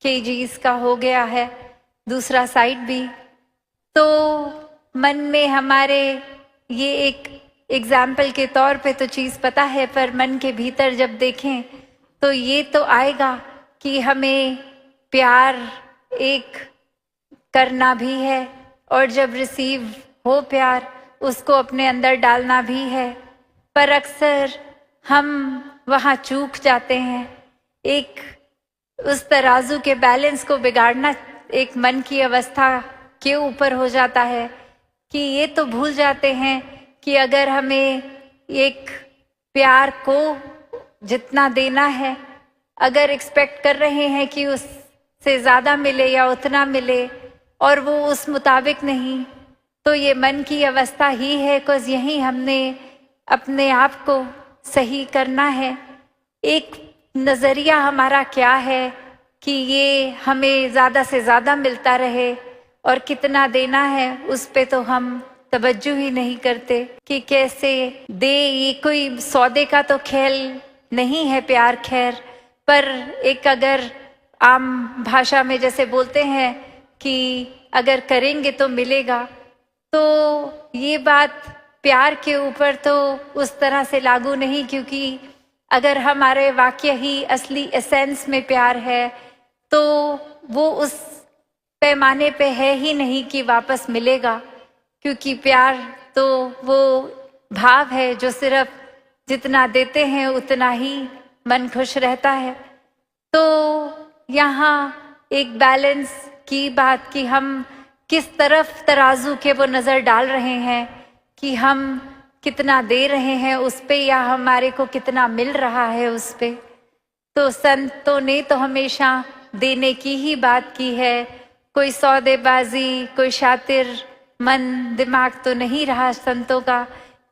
KGs का हो गया है, दूसरा साइड भी। तो मन में हमारे ये एक एग्जाम्पल के तौर पे तो चीज़ पता है, पर मन के भीतर जब देखें तो ये तो आएगा कि हमें प्यार एक करना भी है, और जब रिसीव हो प्यार उसको अपने अंदर डालना भी है। पर अक्सर हम वहाँ चूक जाते हैं। एक उस तराजू के बैलेंस को बिगाड़ना एक मन की अवस्था के ऊपर हो जाता है कि ये तो भूल जाते हैं कि अगर हमें एक प्यार को जितना देना है, अगर एक्सपेक्ट कर रहे हैं कि उससे ज़्यादा मिले या उतना मिले और वो उस मुताबिक नहीं, तो ये मन की अवस्था ही है। बिकॉज यही हमने अपने आप को सही करना है। एक नज़रिया हमारा क्या है कि ये हमें ज़्यादा से ज़्यादा मिलता रहे और कितना देना है उस पे तो हम तवज्जो ही नहीं करते कि कैसे दे। ये कोई सौदे का तो खेल नहीं है प्यार, खैर, पर एक अगर आम भाषा में जैसे बोलते हैं कि अगर करेंगे तो मिलेगा, तो ये बात प्यार के ऊपर तो उस तरह से लागू नहीं, क्योंकि अगर हमारे वाक्य ही असली एसेंस में प्यार है तो वो उस पैमाने पे है ही नहीं कि वापस मिलेगा, क्योंकि प्यार तो वो भाव है जो सिर्फ जितना देते हैं उतना ही मन खुश रहता है। तो यहाँ एक बैलेंस की बात कि हम किस तरफ तराजू के वो नज़र डाल रहे हैं कि हम कितना दे रहे हैं उस पे या हमारे को कितना मिल रहा है उस पे। तो संतों ने तो हमेशा देने की ही बात की है। कोई सौदेबाजी, कोई शातिर मन दिमाग तो नहीं रहा संतों का,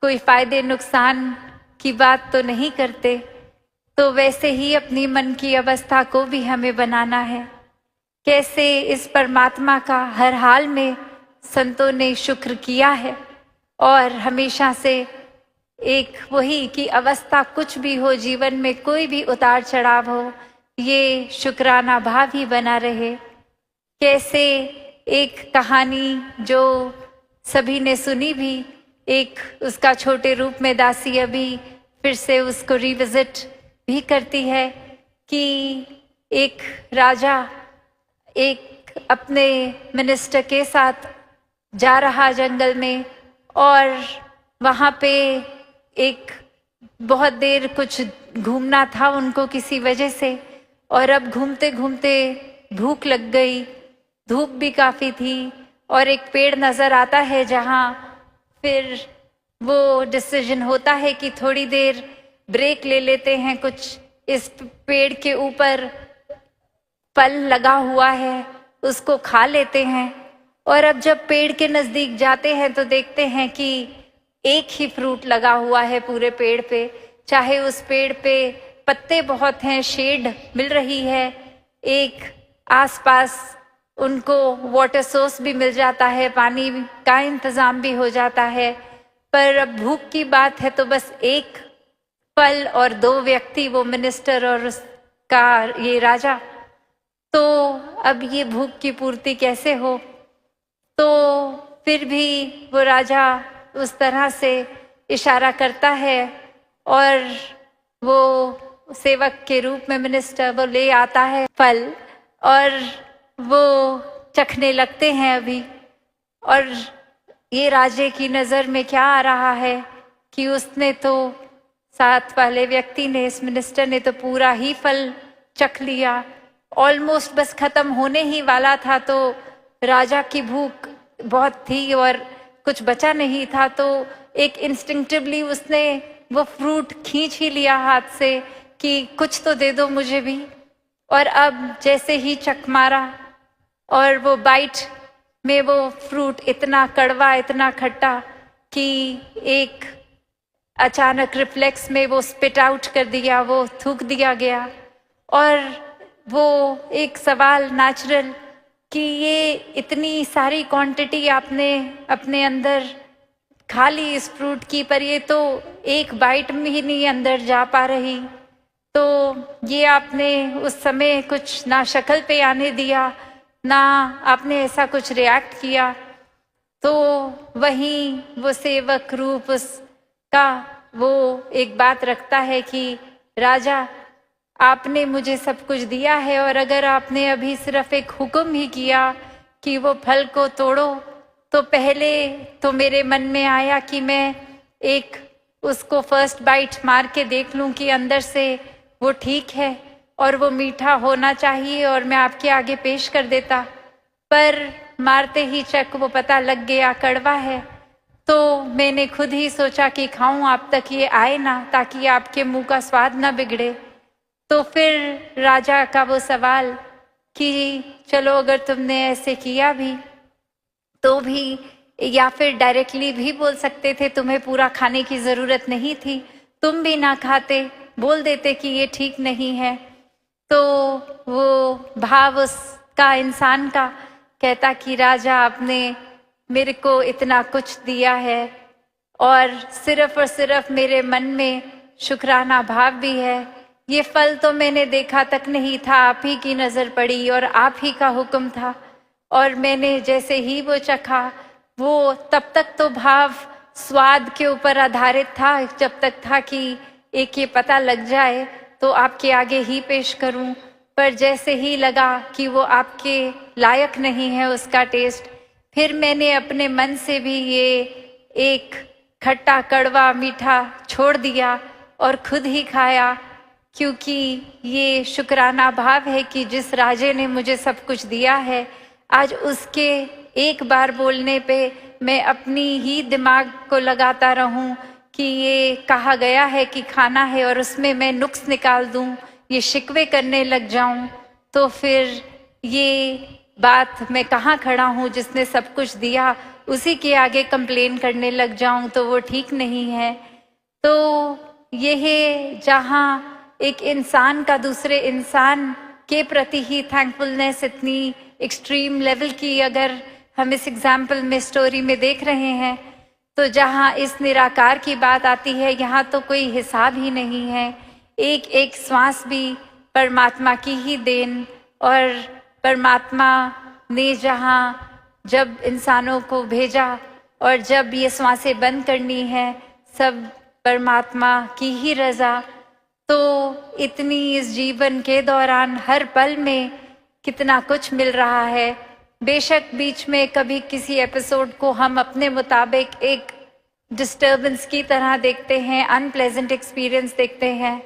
कोई फायदे नुकसान की बात तो नहीं करते। तो वैसे ही अपनी मन की अवस्था को भी हमें बनाना है। कैसे इस परमात्मा का हर हाल में संतों ने शुक्र किया है, और हमेशा से एक वही कि अवस्था कुछ भी हो जीवन में, कोई भी उतार चढ़ाव हो, ये शुक्राना भाव ही बना रहे। कैसे एक कहानी जो सभी ने सुनी भी, एक उसका छोटे रूप में दासी अभी फिर से उसको रिविजिट भी करती है कि एक राजा एक अपने मिनिस्टर के साथ जा रहा जंगल में, और वहाँ पे एक बहुत देर कुछ घूमना था उनको किसी वजह से, और अब घूमते घूमते भूख लग गई, धूप भी काफ़ी थी, और एक पेड़ नज़र आता है जहाँ फिर वो डिसीजन होता है कि थोड़ी देर ब्रेक ले लेते हैं। कुछ इस पेड़ के ऊपर फल लगा हुआ है, उसको खा लेते हैं। और अब जब पेड़ के नज़दीक जाते हैं तो देखते हैं कि एक ही फ्रूट लगा हुआ है पूरे पेड़ पे, चाहे उस पेड़ पे पत्ते बहुत हैं, शेड मिल रही है, एक आसपास उनको वाटर सोर्स भी मिल जाता है, पानी का इंतज़ाम भी हो जाता है। पर अब भूख की बात है तो बस एक फल और दो व्यक्ति, वो मिनिस्टर और उसका ये राजा। तो अब ये भूख की पूर्ति कैसे हो? तो फिर भी वो राजा उस तरह से इशारा करता है और वो सेवक के रूप में मिनिस्टर वो ले आता है फल, और वो चखने लगते हैं अभी। और ये राजे की नज़र में क्या आ रहा है कि उसने तो, साथ वाले व्यक्ति ने, इस मिनिस्टर ने तो पूरा ही फल चख लिया, ऑलमोस्ट बस खत्म होने ही वाला था। तो राजा की भूख बहुत थी और कुछ बचा नहीं था, तो एक इंस्टिंक्टिवली उसने वो फ्रूट खींच ही लिया हाथ से कि कुछ तो दे दो मुझे भी। और अब जैसे ही चख मारा और वो बाइट में वो फ्रूट इतना कड़वा, इतना खट्टा कि एक अचानक रिफ्लेक्स में वो स्पिट आउट कर दिया, वो थूक दिया गया। और वो एक सवाल नेचुरल कि ये इतनी सारी क्वांटिटी आपने अपने अंदर खा ली इस फ्रूट की, पर ये तो एक बाइट में ही नहीं अंदर जा पा रही। तो ये आपने उस समय कुछ ना शक्ल पे आने दिया, ना आपने ऐसा कुछ रिएक्ट किया। तो वहीं वो सेवक रूप उसका वो एक बात रखता है कि राजा, आपने मुझे सब कुछ दिया है, और अगर आपने अभी सिर्फ एक हुक्म ही किया कि वो फल को तोड़ो, तो पहले तो मेरे मन में आया कि मैं एक उसको फर्स्ट बाइट मार के देख लूं कि अंदर से वो ठीक है और वो मीठा होना चाहिए और मैं आपके आगे पेश कर देता। पर मारते ही चक वो पता लग गया कड़वा है। तो मैंने खुद ही सोचा कि खाऊं, आप तक ये आए ना, ताकि आपके मुंह का स्वाद ना बिगड़े। तो फिर राजा का वो सवाल कि चलो अगर तुमने ऐसे किया भी तो भी, या फिर डायरेक्टली भी बोल सकते थे तुम्हें पूरा खाने की जरूरत नहीं थी, तुम भी ना खाते, बोल देते कि ये ठीक नहीं है। तो वो भाव उसका इंसान का कहता कि राजा, आपने मेरे को इतना कुछ दिया है और सिर्फ मेरे मन में शुक्राना भाव भी है। ये फल तो मैंने देखा तक नहीं था, आप ही की नजर पड़ी और आप ही का हुक्म था, और मैंने जैसे ही वो चखा, वो तब तक तो भाव स्वाद के ऊपर आधारित था, जब तक था कि एक ये पता लग जाए तो आपके आगे ही पेश करूं। पर जैसे ही लगा कि वो आपके लायक नहीं है उसका टेस्ट, फिर मैंने अपने मन से भी ये एक खट्टा कड़वा मीठा छोड़ दिया और खुद ही खाया, क्योंकि ये शुक्राना भाव है कि जिस राजे ने मुझे सब कुछ दिया है, आज उसके एक बार बोलने पे मैं अपनी ही दिमाग को लगाता रहूं कि ये कहा गया है कि खाना है और उसमें मैं नुक्स निकाल दूं, ये शिकवे करने लग जाऊं, तो फिर ये बात मैं कहाँ खड़ा हूँ जिसने सब कुछ दिया, उसी के आगे कंप्लेन करने लग जाऊं, तो वो ठीक नहीं है। तो यह जहाँ एक इंसान का दूसरे इंसान के प्रति ही थैंकफुलनेस इतनी एक्सट्रीम लेवल की अगर हम इस एग्जाम्पल में स्टोरी में देख रहे हैं, तो जहाँ इस निराकार की बात आती है, यहाँ तो कोई हिसाब ही नहीं है। एक एक श्वास भी परमात्मा की ही देन, और परमात्मा ने जहाँ जब इंसानों को भेजा और जब ये श्वासें बंद करनी है, सब परमात्मा की ही रजा। तो इतनी इस जीवन के दौरान हर पल में कितना कुछ मिल रहा है। बेशक बीच में कभी किसी एपिसोड को हम अपने मुताबिक एक डिस्टर्बेंस की तरह देखते हैं, अनप्लेजेंट एक्सपीरियंस देखते हैं,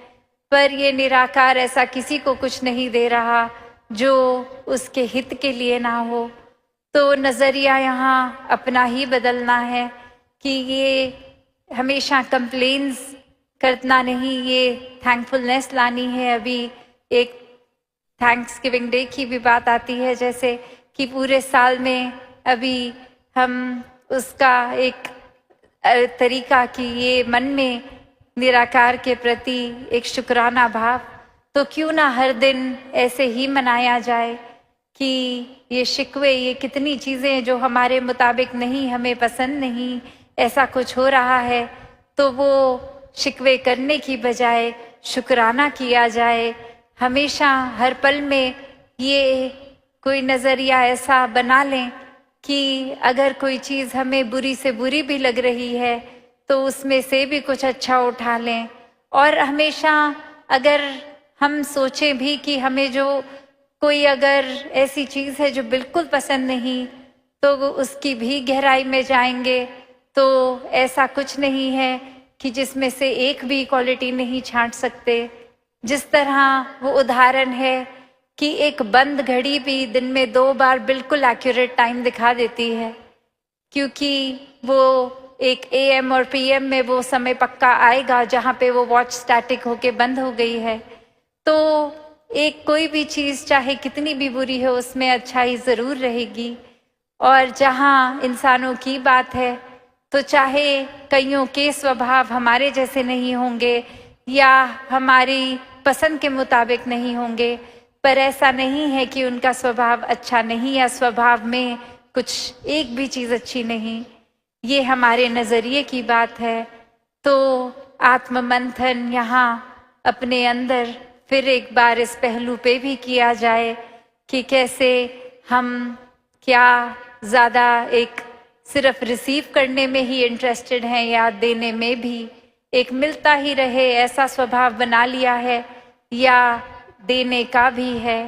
पर ये निराकार ऐसा किसी को कुछ नहीं दे रहा जो उसके हित के लिए ना हो। तो नज़रिया यहाँ अपना ही बदलना है कि ये हमेशा कंप्लेन्स करना नहीं, ये थैंकफुलनेस लानी है। अभी एक थैंक्स गिविंग डे की भी बात आती है, जैसे कि पूरे साल में अभी हम उसका एक तरीका कि ये मन में निराकार के प्रति एक शुक्राना भाव, तो क्यों ना हर दिन ऐसे ही मनाया जाए कि ये शिकवे, ये कितनी चीज़ें जो हमारे मुताबिक नहीं, हमें पसंद नहीं, ऐसा कुछ हो रहा है, तो वो शिकवे करने की बजाय शुक्राना किया जाए। हमेशा हर पल में ये कोई नज़रिया ऐसा बना लें कि अगर कोई चीज़ हमें बुरी से बुरी भी लग रही है तो उसमें से भी कुछ अच्छा उठा लें। और हमेशा अगर हम सोचें भी कि हमें जो कोई अगर ऐसी चीज़ है जो बिल्कुल पसंद नहीं, तो उसकी भी गहराई में जाएंगे तो ऐसा कुछ नहीं है कि जिसमें से एक भी क्वालिटी नहीं छांट सकते। जिस तरह वो उदाहरण है कि एक बंद घड़ी भी दिन में 2 बार बिल्कुल एक्यूरेट टाइम दिखा देती है, क्योंकि वो एक AM और PM में वो समय पक्का आएगा जहाँ पे वो वॉच स्टैटिक होके बंद हो गई है। तो एक कोई भी चीज़ चाहे कितनी भी बुरी हो, उसमें अच्छाई ज़रूर रहेगी। और जहाँ इंसानों की बात है, तो चाहे कईयों के स्वभाव हमारे जैसे नहीं होंगे या हमारी पसंद के मुताबिक नहीं होंगे, पर ऐसा नहीं है कि उनका स्वभाव अच्छा नहीं या स्वभाव में कुछ एक भी चीज़ अच्छी नहीं। ये हमारे नज़रिए की बात है। तो आत्म मंथन यहाँ अपने अंदर फिर एक बार इस पहलू पे भी किया जाए कि कैसे हम क्या ज़्यादा एक सिर्फ रिसीव करने में ही इंटरेस्टेड हैं या देने में भी एक मिलता ही रहे ऐसा स्वभाव बना लिया है, या देने का भी है।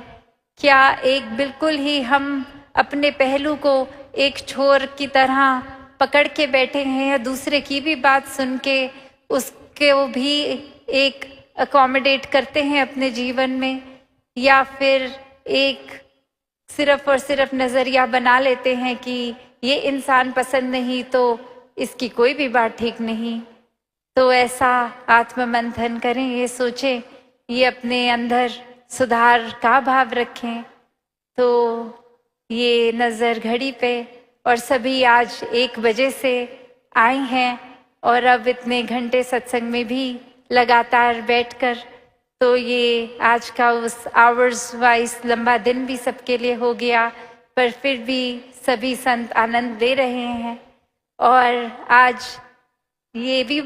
क्या एक बिल्कुल ही हम अपने पहलू को एक छोर की तरह पकड़ के बैठे हैं, या दूसरे की भी बात सुन के उसको भी एक अकोमोडेट करते हैं अपने जीवन में, या फिर एक सिर्फ और सिर्फ नज़रिया बना लेते हैं कि ये इंसान पसंद नहीं तो इसकी कोई भी बात ठीक नहीं। तो ऐसा आत्ममंथन करें, ये सोचें, ये अपने अंदर सुधार का भाव रखें। तो ये नज़र घड़ी पे, और सभी आज 1 बजे से आए हैं और अब इतने घंटे सत्संग में भी लगातार बैठकर, तो ये आज का उस आवर्स वाइज लंबा दिन भी सबके लिए हो गया, पर फिर भी सभी संत आनंद ले रहे हैं। और आज ये भी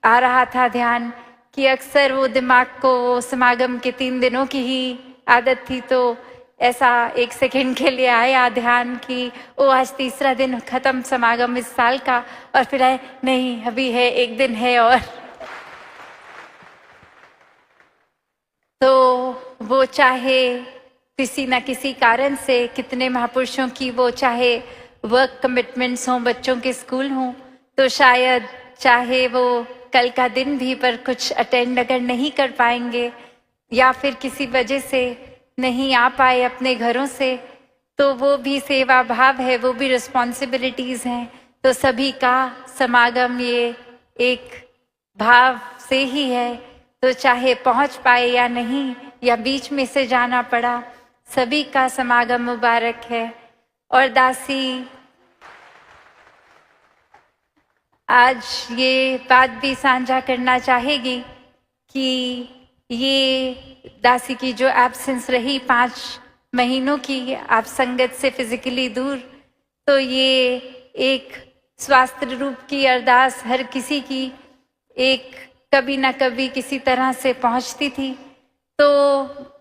आ रहा था ध्यान कि अक्सर वो दिमाग को वो समागम के 3 दिनों की ही आदत थी, तो ऐसा 1 सेकंड के लिए आया ध्यान कि ओ आज 3रा दिन खत्म समागम इस साल का, और फिर आए नहीं अभी है 1 दिन है। और तो वो चाहे किसी न किसी कारण से, कितने महापुरुषों की वो चाहे वर्क कमिटमेंट्स हों, बच्चों के स्कूल हों, तो शायद चाहे वो कल का दिन भी पर कुछ अटेंड अगर नहीं कर पाएंगे या फिर किसी वजह से नहीं आ पाए अपने घरों से, तो वो भी सेवा भाव है, वो भी रिस्पॉन्सिबिलिटीज़ हैं। तो सभी का समागम ये एक भाव से ही है, तो चाहे पहुंच पाए या नहीं, या बीच में से जाना पड़ा, सभी का समागम मुबारक है। और दासी आज ये बात भी साझा करना चाहेगी कि ये दासी की जो एब्सेंस रही 5 महीनों की, आप संगत से फिजिकली दूर, तो ये एक स्वास्थ्य रूप की अरदास हर किसी की एक कभी ना कभी किसी तरह से पहुंचती थी। तो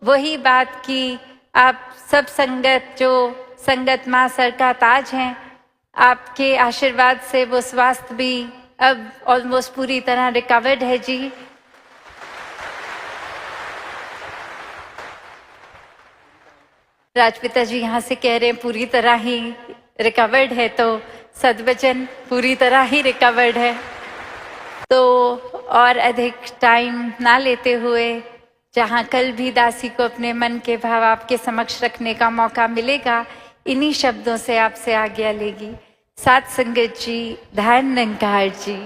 वही बात कि आप सब संगत, जो संगत माँ सर का ताज हैं, आपके आशीर्वाद से वो स्वास्थ्य भी अब ऑलमोस्ट पूरी तरह रिकवर्ड है जी। राजपिता जी यहाँ से कह रहे हैं पूरी तरह ही रिकवर्ड है, तो सद्वचन पूरी तरह ही रिकवर्ड है। तो और अधिक टाइम ना लेते हुए, जहाँ कल भी दासी को अपने मन के भाव आपके समक्ष रखने का मौका मिलेगा, इन्हीं शब्दों से आपसे आज्ञा लेगी। साथ संगत जी, धन निरंकार जी।